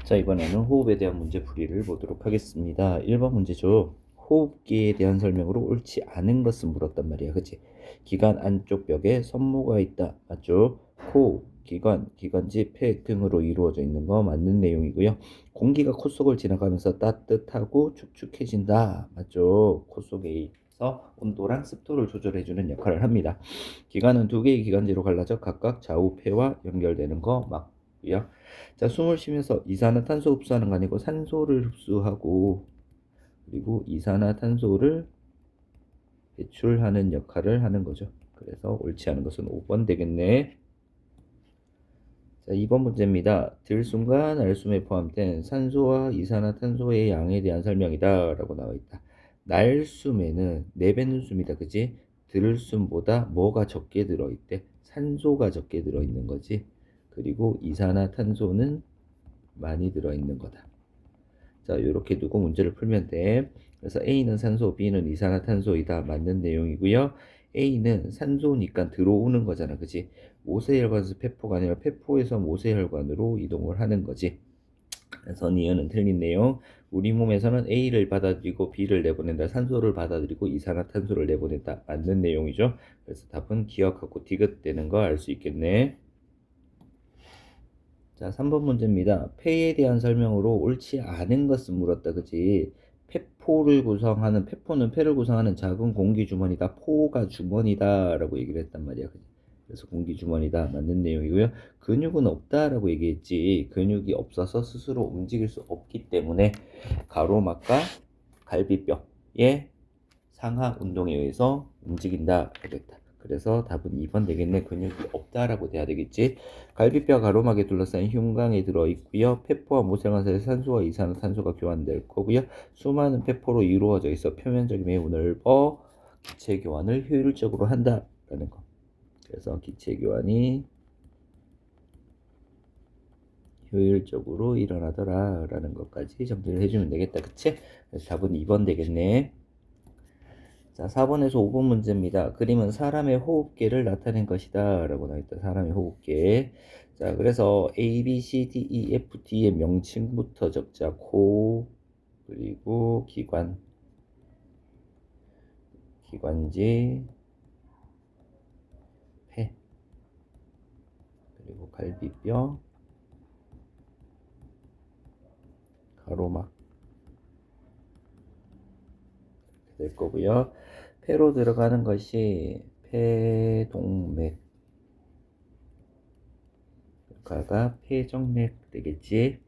자, 이번에는 호흡에 대한 문제풀이를 보도록 하겠습니다. 1번 문제죠. 호흡기에 대한 설명으로 옳지 않은 것을 물었단 말이야. 그치? 기관 안쪽 벽에 섬모가 있다. 맞죠? 코, 기관, 기관지, 폐 등으로 이루어져 있는 거 맞는 내용이고요. 공기가 코 속을 지나가면서 따뜻하고 축축해진다. 맞죠? 코 속에서 온도랑 습도를 조절해주는 역할을 합니다. 기관은 두 개의 기관지로 갈라져 각각 좌우 폐와 연결되는 거 맞고요. 자, 숨을 쉬면서 이산화탄소 흡수하는 거 아니고 산소를 흡수하고 그리고 이산화탄소를 배출하는 역할을 하는 거죠. 그래서 옳지 않은 것은 5번 되겠네. 자, 2번 문제입니다. 들숨과 날숨에 포함된 산소와 이산화탄소의 양에 대한 설명이다 라고 나와 있다. 날숨에는 내뱉는 숨이다. 그지? 들숨보다 뭐가 적게 들어있대? 산소가 적게 들어있는 거지. 그리고 이산화탄소는 많이 들어있는 거다. 자, 이렇게 두고 문제를 풀면 돼. 그래서 A는 산소, B는 이산화탄소이다. 맞는 내용이고요. A는 산소니까 들어오는 거잖아. 그치? 모세혈관에서 폐포가 아니라 폐포에서 모세혈관으로 이동을 하는 거지. 그래서 니은은 틀린 내용. 우리 몸에서는 A를 받아들이고 B를 내보낸다. 산소를 받아들이고 이산화탄소를 내보낸다. 맞는 내용이죠. 그래서 답은 기억하고 디귿되는 거 알 수 있겠네. 자, 3번 문제입니다. 폐에 대한 설명으로 옳지 않은 것을 물었다. 그치? 폐포를 구성하는, 폐포는 폐를 구성하는 작은 공기 주머니다. 포가 주머니다. 라고 얘기를 했단 말이야. 그치? 그래서 공기 주머니다. 맞는 내용이고요. 근육은 없다. 라고 얘기했지. 근육이 없어서 스스로 움직일 수 없기 때문에 가로막과 갈비뼈의 상하 운동에 의해서 움직인다. 라고 했다. 그래서 답은 2번 되겠네. 근육이 없다라고 돼야 되겠지. 갈비뼈 가로막에 둘러싸인 흉곽에 들어있고요. 폐포와 모세혈관 사이에 산소와 이산화탄소가 교환될 거고요. 수많은 폐포로 이루어져 있어 표면적이 매우 넓어 기체 교환을 효율적으로 한다라는 거. 그래서 기체 교환이 효율적으로 일어나더라라는 것까지 정리를 해주면 되겠다. 그치? 그래서 답은 2번 되겠네. 자, 4번에서 5번 문제입니다. 그림은 사람의 호흡계를 나타낸 것이다 라고 나와있다. 사람의 호흡계. 자, 그래서 A, B, C, D, E, F, D의 명칭부터 적자. 코, 그리고 기관, 기관지, 폐, 그리고 갈비뼈, 가로막 될 거고요. 폐로 들어가는 것이 폐동맥, 가가 폐정맥 되겠지.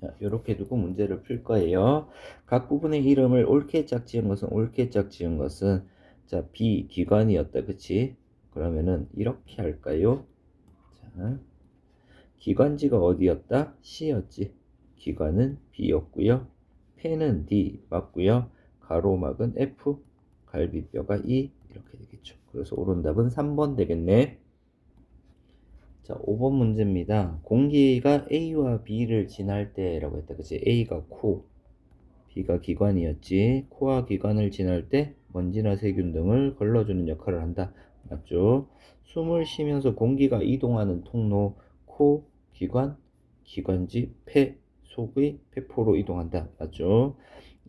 자, 이렇게 두고 문제를 풀 거예요. 각 부분의 이름을 옳게 짝 지은 것은 자, B 기관이었다. 그치? 그러면은 이렇게 할까요? 자, 기관지가 어디였다? C였지. 기관은 B였고요. 폐는 D 맞고요. 가로막은 F, 갈비뼈가 E 이렇게 되겠죠. 그래서 옳은 답은 3번 되겠네. 자, 5번 문제입니다. 공기가 A와 B를 지날 때라고 했다. 그치? A가 코, B가 기관이었지. 코와 기관을 지날 때 먼지나 세균 등을 걸러주는 역할을 한다. 맞죠? 숨을 쉬면서 공기가 이동하는 통로, 코, 기관, 기관지, 폐, 속의 폐포로 이동한다. 맞죠?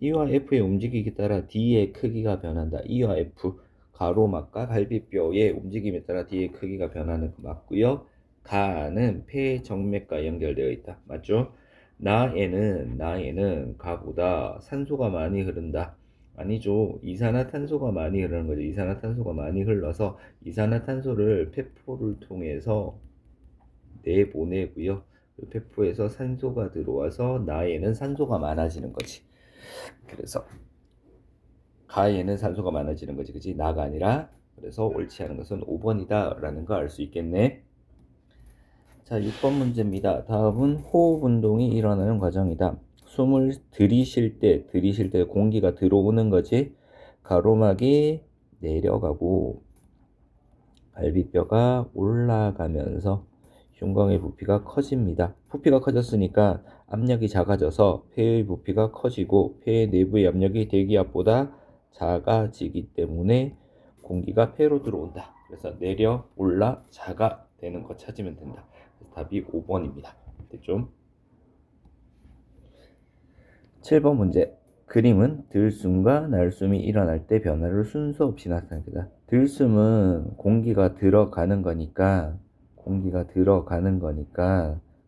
E와 F의 움직임에 따라 D의 크기가 변한다. E와 F, 가로막과 갈비뼈의 움직임에 따라 D의 크기가 변하는 거 맞고요. 가는 폐 정맥과 연결되어 있다. 맞죠? 나에는 가보다 산소가 많이 흐른다. 아니죠. 이산화탄소가 많이 흐르는 거죠. 이산화탄소가 많이 흘러서 이산화탄소를 폐포를 통해서 내보내고요. 그 폐포에서 산소가 들어와서 나에는 산소가 많아지는 거지. 그래서 가에는 산소가 많아지는 거지. 그지? 나가 아니라. 그래서 옳지 않은 것은 5번이다 라는 거 알 수 있겠네. 자, 6번 문제입니다. 다음은 호흡 운동이 일어나는 과정이다. 숨을 들이쉴 때 공기가 들어오는 거지. 가로막이 내려가고 갈비뼈가 올라가면서 흉곽의 부피가 커집니다. 부피가 커졌으니까 압력이 작아져서 폐의 부피가 커지고 폐의 내부의 압력이 대기압보다 작아지기 때문에 공기가 폐로 들어온다. 그래서 내려 올라 자가 되는 거 찾으면 된다. 그래서 답이 5번입니다. 됐죠? 7번 문제. 그림은 들숨과 날숨이 일어날 때 변화를 순서 없이 나타냅니다. 들숨은 공기가 들어가는 거니까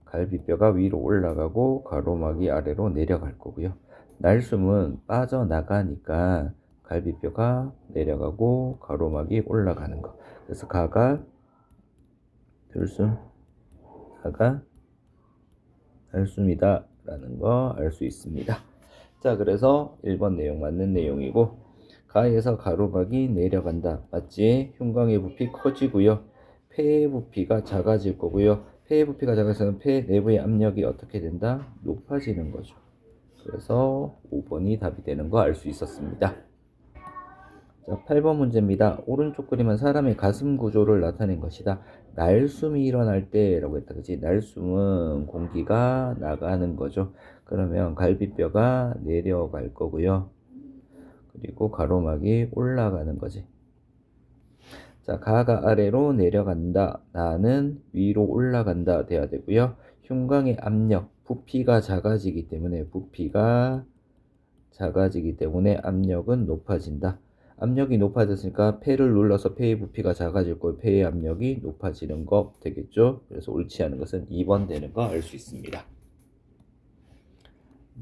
갈비뼈가 위로 올라가고 가로막이 아래로 내려갈 거고요. 날숨은 빠져나가니까 갈비뼈가 내려가고 가로막이 올라가는 거. 그래서 가가 들숨, 가가 날숨이다 라는 거 알 수 있습니다. 자, 그래서 1번 내용 맞는 내용이고, 가에서 가로막이 내려간다. 맞지? 흉곽의 부피 커지고요. 폐의 부피가 작아질 거고요. 폐의 부피가 작아지면 폐 내부의 압력이 어떻게 된다? 높아지는 거죠. 그래서 5번이 답이 되는 거 알 수 있었습니다. 자, 8번 문제입니다. 오른쪽 그림은 사람의 가슴 구조를 나타낸 것이다. 날숨이 일어날 때라고 했다. 그치? 날숨은 공기가 나가는 거죠. 그러면 갈비뼈가 내려갈 거고요. 그리고 가로막이 올라가는 거지. 자, 가가 아래로 내려간다. 나는 위로 올라간다. 돼야 되고요. 흉곽의 압력, 부피가 작아지기 때문에 압력은 높아진다. 압력이 높아졌으니까 폐를 눌러서 폐의 부피가 작아질 거고 폐의 압력이 높아지는 거 되겠죠. 그래서 옳지 않은 것은 2번 되는 거 알 수 있습니다.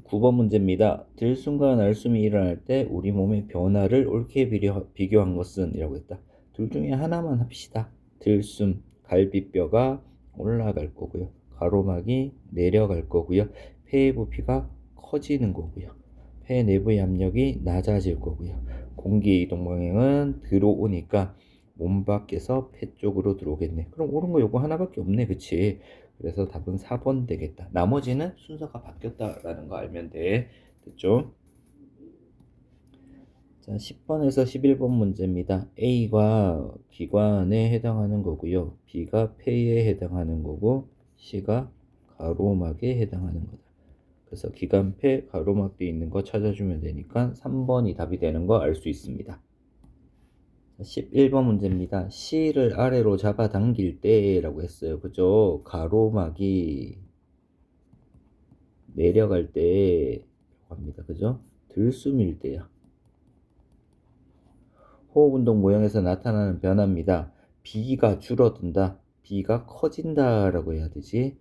9번 문제입니다. 들숨과 날숨이 일어날 때 우리 몸의 변화를 옳게 비교한 것은 이라고 했다. 둘 중에 하나만 합시다. 들숨, 갈비뼈가 올라갈 거고요. 가로막이 내려갈 거고요. 폐의 부피가 커지는 거고요. 폐 내부의 압력이 낮아질 거고요. 공기 이동 방향은 들어오니까 몸 밖에서 폐 쪽으로 들어오겠네. 그럼 옳은 거 요거 하나밖에 없네. 그치? 그래서 답은 4번 되겠다. 나머지는 순서가 바뀌었다라는 거 알면 돼. 됐죠? 자, 10번에서 11번 문제입니다. A가 기관에 해당하는 거고요. B가 폐에 해당하는 거고 C가 가로막에 해당하는 거다. 그래서 기관, 폐, 가로막 돼 있는 거 찾아주면 되니까 3번이 답이 되는 거 알 수 있습니다. 11번 문제입니다. C를 아래로 잡아당길 때라고 했어요. 그죠? 가로막이 내려갈 때 합니다. 그죠? 들숨일 때야. 호흡운동 모형에서 나타나는 변화입니다. B가 줄어든다. B가 커진다라고 해야 되지.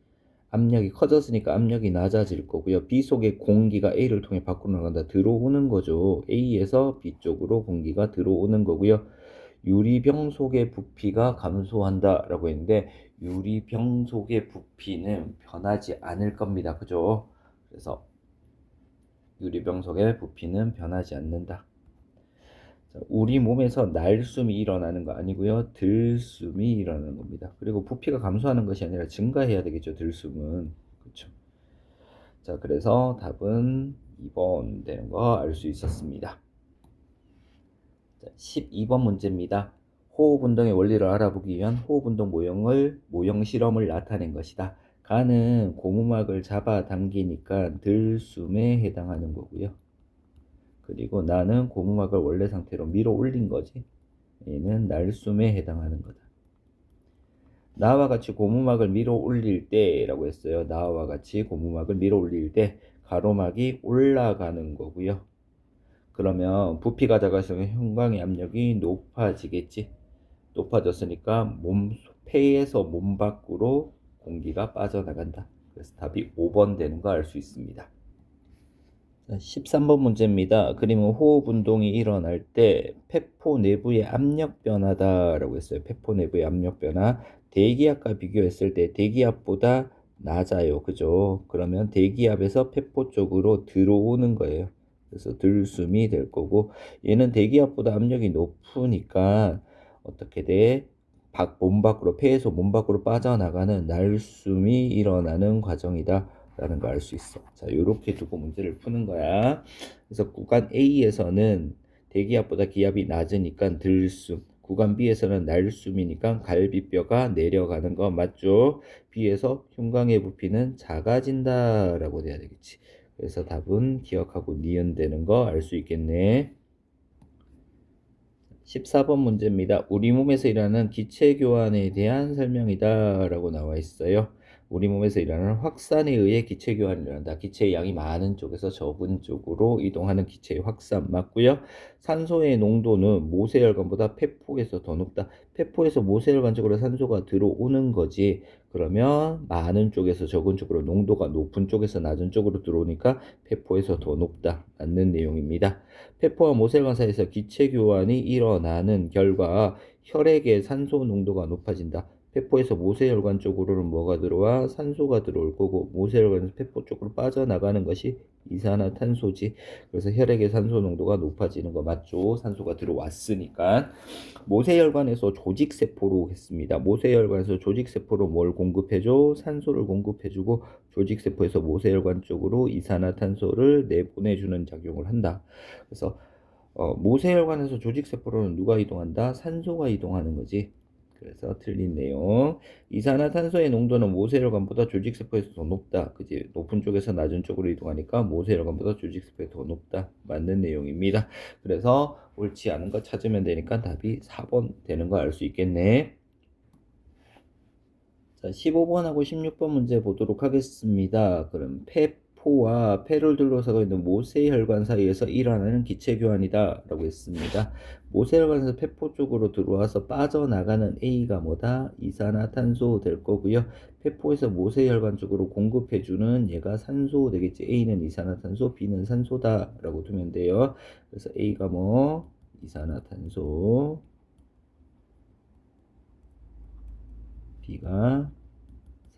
압력이 커졌으니까 압력이 낮아질 거고요. B 속에 공기가 A를 통해 밖으로 나간다. 들어오는 거죠. A에서 B 쪽으로 공기가 들어오는 거고요. 유리병 속의 부피가 감소한다 라고 했는데 유리병 속의 부피는 변하지 않을 겁니다. 그죠? 그래서 유리병 속의 부피는 변하지 않는다. 자, 우리 몸에서 날숨이 일어나는 거 아니고요. 들숨이 일어나는 겁니다. 그리고 부피가 감소하는 것이 아니라 증가해야 되겠죠. 들숨은. 그렇죠. 자, 그래서 답은 2번 되는 거 알 수 있었습니다. 자, 12번 문제입니다. 호흡운동의 원리를 알아보기 위한 호흡운동 모형 실험을 나타낸 것이다. 가는 고무막을 잡아당기니까 들숨에 해당하는 거고요. 그리고 나는 고무막을 원래 상태로 밀어 올린 거지. 얘는 날숨에 해당하는 거다. 나와 같이 고무막을 밀어 올릴 때라고 했어요. 나와 같이 고무막을 밀어 올릴 때 가로막이 올라가는 거고요. 그러면 부피가 작아지면 흉곽의 압력이 높아지겠지. 높아졌으니까 폐에서 몸 밖으로 공기가 빠져나간다. 그래서 답이 5번 되는 거 알 수 있습니다. 13번 문제입니다. 그림은 호흡 운동이 일어날 때 폐포 내부의 압력 변화다라고 했어요. 폐포 내부의 압력 변화. 대기압과 비교했을 때 대기압보다 낮아요. 그죠? 그러면 대기압에서 폐포 쪽으로 들어오는 거예요. 그래서 들숨이 될 거고 얘는 대기압보다 압력이 높으니까 어떻게 돼? 몸 밖으로 폐에서 몸 밖으로 빠져나가는 날숨이 일어나는 과정이다. 라는 걸 알 수 있어. 자, 요렇게 두고 문제를 푸는 거야. 그래서 구간 A에서는 대기압보다 기압이 낮으니까 들숨, 구간 B에서는 날숨이니까 갈비뼈가 내려가는 거 맞죠? B에서 흉곽의 부피는 작아진다라고 돼야 되겠지. 그래서 답은 기억하고 니은 되는 거 알 수 있겠네. 14번 문제입니다. 우리 몸에서 일어나는 기체 교환에 대한 설명이다 라고 나와 있어요. 우리 몸에서 일어나는 확산에 의해 기체 교환이 일어난다. 기체의 양이 많은 쪽에서 적은 쪽으로 이동하는 기체의 확산 맞고요. 산소의 농도는 모세혈관보다 폐포에서 더 높다. 폐포에서 모세혈관 쪽으로 산소가 들어오는 거지. 그러면 많은 쪽에서 적은 쪽으로, 농도가 높은 쪽에서 낮은 쪽으로 들어오니까 폐포에서 더 높다. 맞는 내용입니다. 폐포와 모세혈관 사이에서 기체 교환이 일어나는 결과 혈액의 산소 농도가 높아진다. 폐포에서 모세혈관 쪽으로는 뭐가 들어와? 산소가 들어올 거고, 모세혈관에서 폐포 쪽으로 빠져나가는 것이 이산화탄소지. 그래서 혈액의 산소 농도가 높아지는 거 맞죠? 산소가 들어왔으니까. 모세혈관에서 조직세포로 했습니다. 모세혈관에서 조직세포로 뭘 공급해줘? 산소를 공급해주고, 조직세포에서 모세혈관 쪽으로 이산화탄소를 내보내주는 작용을 한다. 그래서 모세혈관에서 조직세포로는 누가 이동한다? 산소가 이동하는 거지. 그래서 틀린 내용. 이산화탄소의 농도는 모세혈관보다 조직세포에서 더 높다. 그지? 높은 쪽에서 낮은 쪽으로 이동하니까 모세혈관보다 조직세포에 더 높다. 맞는 내용입니다. 그래서 옳지 않은 거 찾으면 되니까 답이 4번 되는 거 알 수 있겠네. 자, 15번하고 16번 문제 보도록 하겠습니다. 그럼 폐포와 폐를 둘러싸고 있는 모세혈관 사이에서 일어나는 기체 교환이다 라고 했습니다. 모세혈관에서 폐포 쪽으로 들어와서 빠져나가는 A가 뭐다? 이산화탄소 될 거고요. 폐포에서 모세혈관 쪽으로 공급해주는 얘가 산소 되겠지. A는 이산화탄소, B는 산소다 라고 두면 돼요. 그래서 A가 뭐? 이산화탄소, B가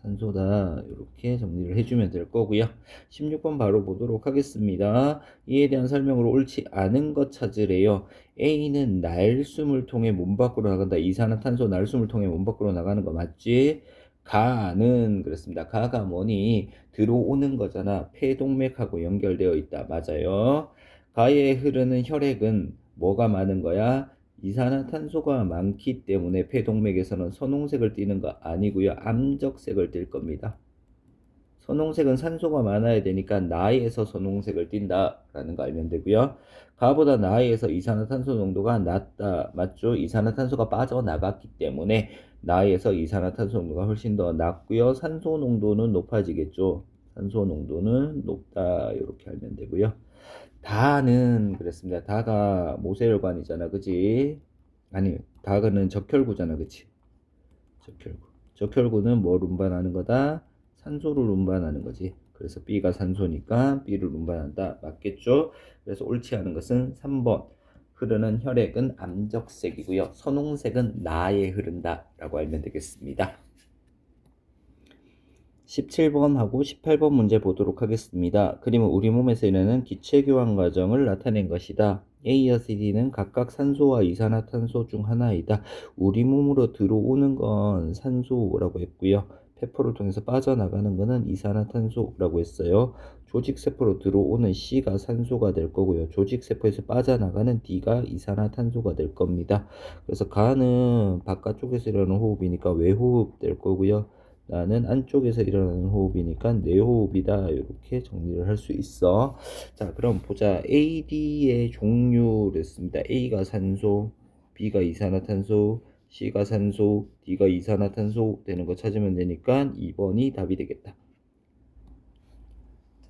산소다. 이렇게 정리를 해주면 될 거고요. 16번 바로 보도록 하겠습니다. 이에 대한 설명으로 옳지 않은 것 찾으래요. A는 날숨을 통해 몸 밖으로 나간다. 이산화탄소 날숨을 통해 몸 밖으로 나가는 거 맞지? 가는 그렇습니다. 가가 뭐니? 들어오는 거잖아. 폐동맥하고 연결되어 있다. 맞아요. 가에 흐르는 혈액은 뭐가 많은 거야? 이산화탄소가 많기 때문에 폐동맥에서는 선홍색을 띠는 거 아니고요. 암적색을 띨 겁니다. 선홍색은 산소가 많아야 되니까 나이에서 선홍색을 띈다라는 거 알면 되고요. 가보다 나이에서 이산화탄소 농도가 낮다. 맞죠? 이산화탄소가 빠져나갔기 때문에 나이에서 이산화탄소 농도가 훨씬 더 낮고요. 산소 농도는 높아지겠죠. 산소 농도는 높다. 이렇게 알면 되고요. 다는 그랬습니다. 다가 모세혈관이잖아, 그지? 아니, 다는 적혈구잖아, 그치? 적혈구. 적혈구는 뭘 운반하는 거다? 산소를 운반하는 거지. 그래서 B가 산소니까 B를 운반한다. 맞겠죠? 그래서 옳지 않은 것은 3번. 흐르는 혈액은 암적색이고요. 선홍색은 나에 흐른다. 라고 알면 되겠습니다. 17번하고 18번 문제 보도록 하겠습니다. 그림은 우리 몸에서 일어나는 기체 교환 과정을 나타낸 것이다. A와 C는 각각 산소와 이산화탄소 중 하나이다. 우리 몸으로 들어오는 건 산소라고 했고요. 폐포를 통해서 빠져나가는 것은 이산화탄소라고 했어요. 조직세포로 들어오는 C가 산소가 될 거고요. 조직세포에서 빠져나가는 D가 이산화탄소가 될 겁니다. 그래서 가는 바깥쪽에서 일어나는 호흡이니까 외호흡 될 거고요. 나는 안쪽에서 일어나는 호흡이니까 내호흡이다. 이렇게 정리를 할 수 있어. 자, 그럼 보자. AD의 종류를 씁니다. A가 산소, B가 이산화탄소, C가 산소, D가 이산화탄소 되는 거 찾으면 되니까 2번이 답이 되겠다.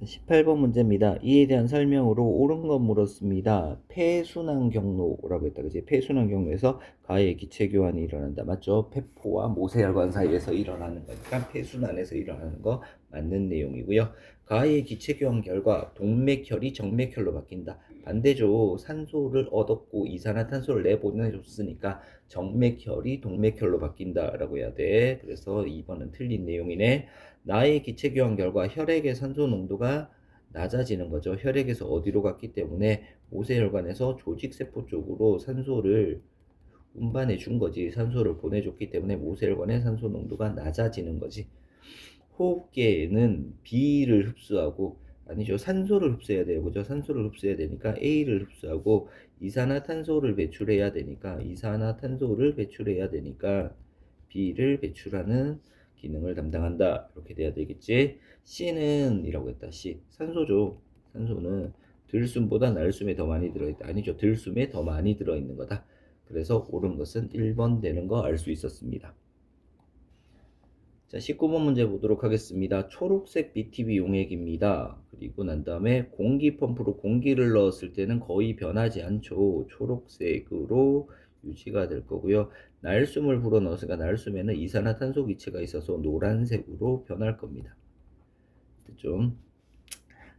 18번 문제입니다. 이에 대한 설명으로 옳은 것 물었습니다. 폐순환 경로라고 했다. 그지? 폐순환 경로에서 가의 기체 교환이 일어난다. 맞죠? 폐포와 모세혈관 사이에서 일어나는 거니까 폐순환에서 일어나는 거 맞는 내용이고요. 가의 기체 교환 결과 동맥혈이 정맥혈로 바뀐다. 반대죠. 산소를 얻었고 이산화탄소를 내보내줬으니까 정맥혈이 동맥혈로 바뀐다라고 해야 돼. 그래서 2번은 틀린 내용이네. 나의 기체 교환 결과 혈액의 산소 농도가 낮아지는 거죠. 혈액에서 어디로 갔기 때문에 모세혈관에서 조직세포 쪽으로 산소를 운반해 준 거지. 산소를 보내줬기 때문에 모세혈관의 산소 농도가 낮아지는 거지. 호흡기에는 B를 흡수하고, 아니죠, 산소를 흡수해야 돼요. 그죠? 산소를 흡수해야 되니까 A를 흡수하고 이산화탄소를 배출해야 되니까 B를 배출하는 기능을 담당한다. 이렇게 돼야 되겠지. C는 이라고 했다. C. 산소죠. 산소는 들숨보다 날숨에 더 많이 들어있다. 아니죠. 들숨에 더 많이 들어있는 거다. 그래서 옳은 것은 1번 되는 거 알 수 있었습니다. 자, 19번 문제 보도록 하겠습니다. 초록색 BTB 용액입니다. 그리고 난 다음에 공기 펌프로 공기를 넣었을 때는 거의 변하지 않죠. 초록색으로 유지가 될 거고요. 날숨을 불어넣었으니까 날숨에는 이산화탄소 기체가 있어서 노란색으로 변할 겁니다. 좀.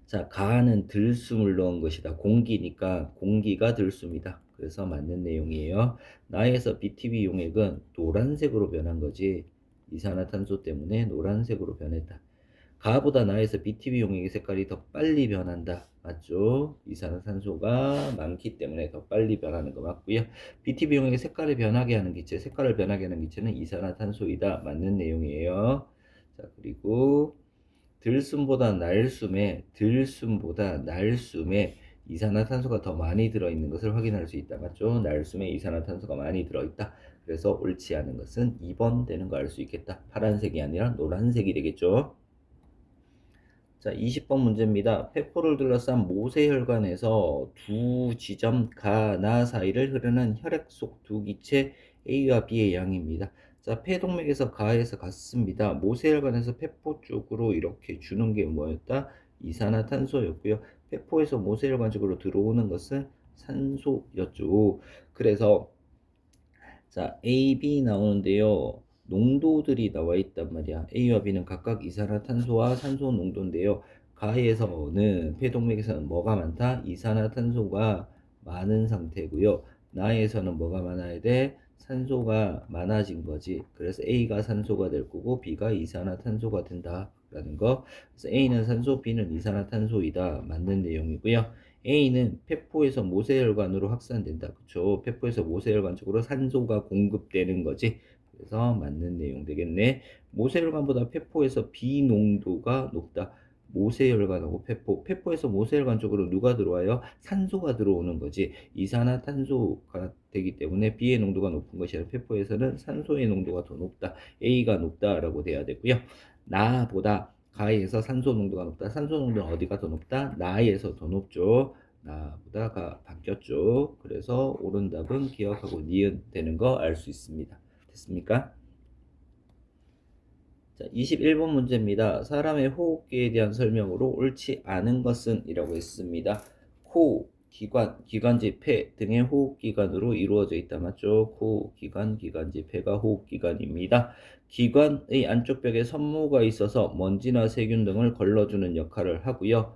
자, 가는 들숨을 넣은 것이다. 공기니까 공기가 들숨이다. 그래서 맞는 내용이에요. 나에서 BTB 용액은 노란색으로 변한 거지. 이산화탄소 때문에 노란색으로 변했다. 가보다 나에서 BTB 용액의 색깔이 더 빨리 변한다. 맞죠? 이산화탄소가 많기 때문에 더 빨리 변하는 거 맞고요. BTB 용액의 색깔을 변하게 하는 기체, 색깔을 변하게 하는 기체는 이산화탄소이다. 맞는 내용이에요. 자, 그리고 들숨보다 날숨에 이산화탄소가 더 많이 들어있는 것을 확인할 수 있다. 맞죠? 날숨에 이산화탄소가 많이 들어있다. 그래서 옳지 않은 것은 2번 되는 거 알 수 있겠다. 파란색이 아니라 노란색이 되겠죠. 자, 20번 문제입니다. 페포를 둘러싼 모세혈관에서 두 지점 가나 사이를 흐르는 혈액 속 두 기체 A와 B의 양입니다. 자, 폐동맥에서 가에서 갔습니다. 모세혈관에서 페포 쪽으로 이렇게 주는 게 뭐였다? 이산화탄소였고요. 페포에서 모세혈관 쪽으로 들어오는 것은 산소였죠. 그래서 자, A, B 나오는데요. 농도들이 나와 있단 말이야. A와 B는 각각 이산화탄소와 산소 농도인데요. 가에서는 폐동맥에서는 뭐가 많다? 이산화탄소가 많은 상태고요. 나에서는 뭐가 많아야 돼? 산소가 많아진 거지. 그래서 A가 산소가 될 거고 B가 이산화탄소가 된다라는 거. 그래서 A는 산소, B는 이산화탄소이다. 맞는 내용이고요. A는 폐포에서 모세혈관으로 확산된다. 그쵸? 폐포에서 모세혈관 쪽으로 산소가 공급되는 거지. 그래서 맞는 내용 되겠네. 모세혈관보다 폐포에서 B 농도가 높다. 모세혈관하고 폐포에서 모세혈관 쪽으로 누가 들어와요? 산소가 들어오는 거지. 이산화탄소가 되기 때문에 B의 농도가 높은 것이 아니라 폐포에서는 산소의 농도가 더 높다. A가 높다라고 돼야 되고요. 나보다 가에서 산소 농도가 높다. 산소 농도는 어디가 더 높다? 나에서 더 높죠. 나보다가 바뀌었죠. 그래서 옳은 답은 기억하고 니은 되는 거 알 수 있습니다. 됐습니까? 자, 21번 문제입니다. 사람의 호흡기에 대한 설명으로 옳지 않은 것은 이라고 했습니다. 코, 기관, 기관지, 폐 등의 호흡기관으로 이루어져 있다. 맞죠? 코, 기관, 기관지, 폐가 호흡기관입니다. 기관의 안쪽 벽에 섬모가 있어서 먼지나 세균 등을 걸러주는 역할을 하고요.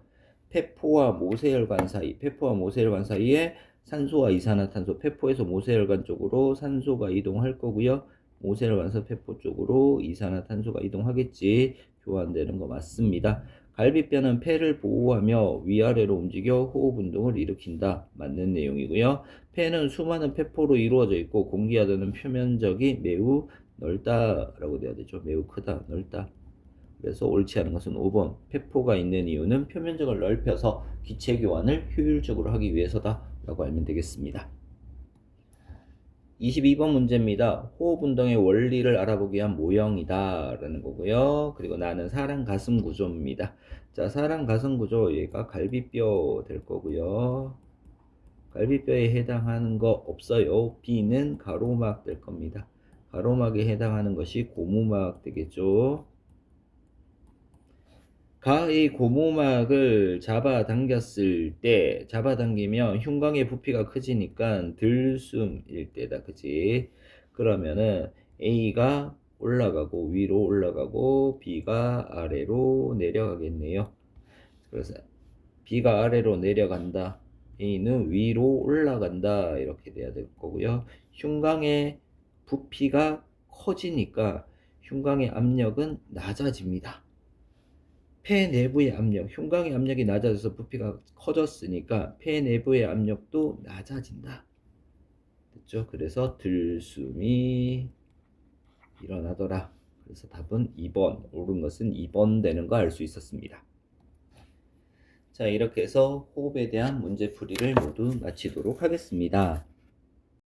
폐포와 모세혈관 사이에 산소와 이산화탄소, 폐포에서 모세혈관 쪽으로 산소가 이동할 거고요. 모세혈관에서 폐포 쪽으로 이산화탄소가 이동하겠지. 교환되는 거 맞습니다. 갈비뼈는 폐를 보호하며 위아래로 움직여 호흡 운동을 일으킨다. 맞는 내용이고요. 폐는 수많은 폐포로 이루어져 있고 공기와 닿는 표면적이 매우 넓다라고 돼야 되죠. 매우 크다, 넓다. 그래서 옳지 않은 것은 5번. 폐포가 있는 이유는 표면적을 넓혀서 기체 교환을 효율적으로 하기 위해서다 라고 알면 되겠습니다. 22번 문제입니다. 호흡 운동의 원리를 알아보기 위한 모형이다 라는 거고요. 그리고 나는 사람 가슴 구조입니다. 자, 사람 가슴 구조, 얘가 갈비뼈 될 거고요. 갈비뼈에 해당하는 거 없어요. B는 가로막 될 겁니다. 가로막에 해당하는 것이 고무막 되겠죠. 가의 고무막을 잡아당겼을 때, 잡아당기면 흉곽의 부피가 커지니까 들숨일 때다. 그치? 그러면은 A가 올라가고 위로 올라가고 B가 아래로 내려가겠네요. 그래서 B가 아래로 내려간다. A는 위로 올라간다. 이렇게 돼야 될 거고요. 흉곽의 부피가 커지니까 흉곽의 압력은 낮아집니다. 폐 내부의 압력, 흉곽의 압력이 낮아져서 부피가 커졌으니까 폐 내부의 압력도 낮아진다. 됐죠? 그래서 들숨이 일어나더라. 그래서 답은 2번. 옳은 것은 2번 되는 거 알 수 있었습니다. 자, 이렇게 해서 호흡에 대한 문제풀이를 모두 마치도록 하겠습니다.